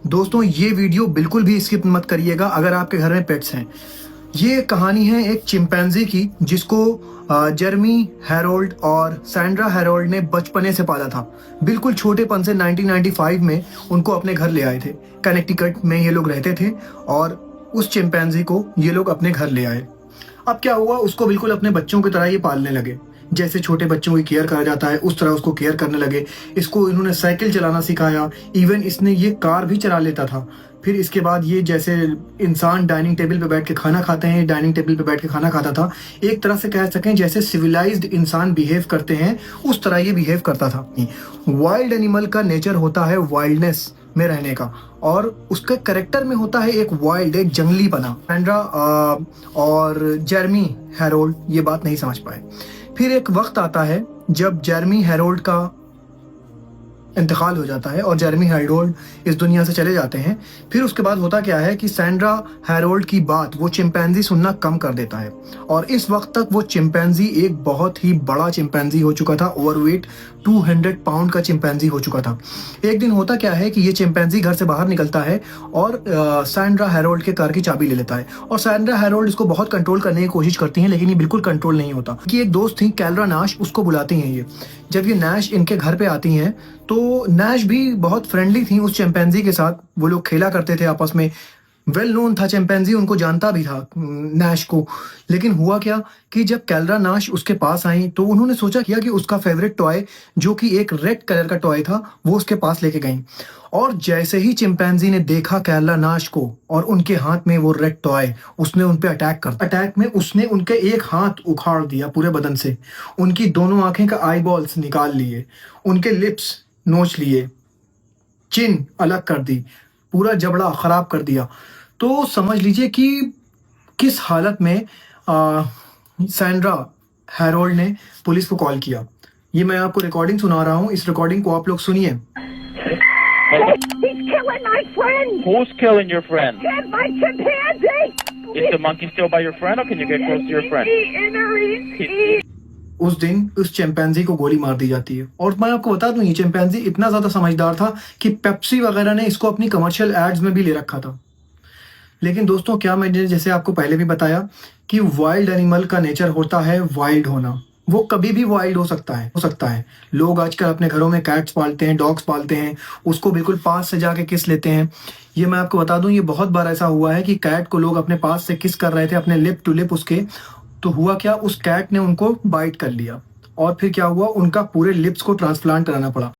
दोस्तों ये वीडियो बिल्कुल भी स्किप मत करिएगा अगर आपके घर में पेट्स हैं। ये कहानी है एक चिंपैंजी की जिसको जेरमी हैरोल्ड और सैंड्रा हैरोल्ड ने बचपने से पाला था। बिल्कुल छोटेपन से 1995 में उनको अपने घर ले आए थे। कनेक्टिकट में ये लोग रहते थे और उस चिंपैंजी को ये लोग अपने घर ले आए। अब क्या हुआ, उसको बिल्कुल अपने बच्चों की तरह ये पालने लगे। जैसे छोटे बच्चों की केयर करा जाता है उस तरह उसको केयर करने लगे। इसको इन्होंने साइकिल चलाना सिखाया, इवन इसने ये कार भी चला लेता था। फिर इसके बाद ये जैसे इंसान डाइनिंग टेबल पे बैठ के खाना खाते हैं, डाइनिंग टेबल पे बैठ के खाना खाता था। एक तरह से कह सकें जैसे सिविलाइज्ड इंसान बिहेव करते हैं उस तरह ये बिहेव करता था। वाइल्ड एनिमल का नेचर होता है वाइल्डनेस में रहने का, और उसके करेक्टर में होता है एक वाइल्ड, एक जंगली बना। सैंड्रा और जेरमी हैरोल्ड ये बात नहीं समझ पाए। फिर एक वक्त आता है जब जेरमी हैरोल्ड का इंतकाल हो जाता है और जेरमी हैरोल्ड इस दुनिया से चले जाते हैं। फिर उसके बाद होता क्या है कि सैंड्रा हैरोल्ड की बात वो चिंपैंजी सुनना कम कर देता है, और इस वक्त तक वो चिंपैंजी एक बहुत ही बड़ा चिंपैंजी हो चुका था। ओवरवेट 200 पाउंड का चिंपैंजी हो चुका था। एक दिन होता क्या है कि ये चिंपैंजी घर से बाहर निकलता है और सैंड्रा हैरोल्ड के कार की चाबी ले लेता है, और सैंड्रा हैरोल्ड इसको बहुत कंट्रोल करने की कोशिश करती है, लेकिन ये बिल्कुल कंट्रोल नहीं होता। कि एक दोस्त थी कैलरा नाश, उसको बुलाती हैं ये। जब ये नैश इनके घर पे आती हैं तो नैश भी बहुत फ्रेंडली थी उस चिंपैंजी के साथ। वो लोग खेला करते थे आपस में। वेल नोन था चिंपैंजी, उनको जानता भी था नैश को। लेकिन हुआ क्या कि जब कैलरा नाश उसके पास आई तो उन्होंने सोचा किया कि उसका फेवरेट टॉय जो कि एक रेड कलर का टॉय था वो उसके पास लेके गई। और जैसे ही चिंपैंजी ने देखा कैलरा नाश को और उनके हाथ में वो रेड टॉय, उसने उन पे अटैक में उसने उनके एक हाथ उखाड़ दिया पूरे बदन से, उनकी दोनों आंखें का आई बॉल्स निकाल लिए, उनके लिप्स नोच लिए, चिन अलग कर दी, पूरा जबड़ा खराब कर दिया। तो समझ लीजिए कि किस हालत में सैंड्रा हैरोल्ड ने पुलिस को कॉल किया। ये मैं आपको रिकॉर्डिंग सुना रहा हूँ, इस रिकॉर्डिंग को आप लोग सुनिए। He's killing my friend! Who's killing your friend? And my chimpanzee! Is the monkey still by your friend, or can you get close to your friend? उस दिन उस चिंपैंजी को गोली मार दी जाती है। और मैं आपको बता दूं ये चिंपैंजी इतना ज्यादा समझदार था कि पेप्सी वगैरह ने इसको अपनी कमर्शियल एड्स में भी ले रखा था। लेकिन दोस्तों क्या मैंने जैसे आपको पहले भी बताया कि वाइल्ड एनिमल का नेचर होता है वाइल्ड होना। वो कभी भी वाइल्ड हो सकता है। लोग आजकल अपने घरों में कैट्स पालते हैं, डॉग्स पालते हैं, उसको बिल्कुल पास से जाके किस लेते हैं। ये मैं आपको बता दूं ये बहुत बार ऐसा हुआ है कि कैट को लोग अपने पास से किस कर रहे थे, अपने लिप टू लिप उसके। तो हुआ क्या, उस कैट ने उनको बाइट कर लिया और फिर क्या हुआ, उनका पूरे लिप्स को ट्रांसप्लांट कराना पड़ा।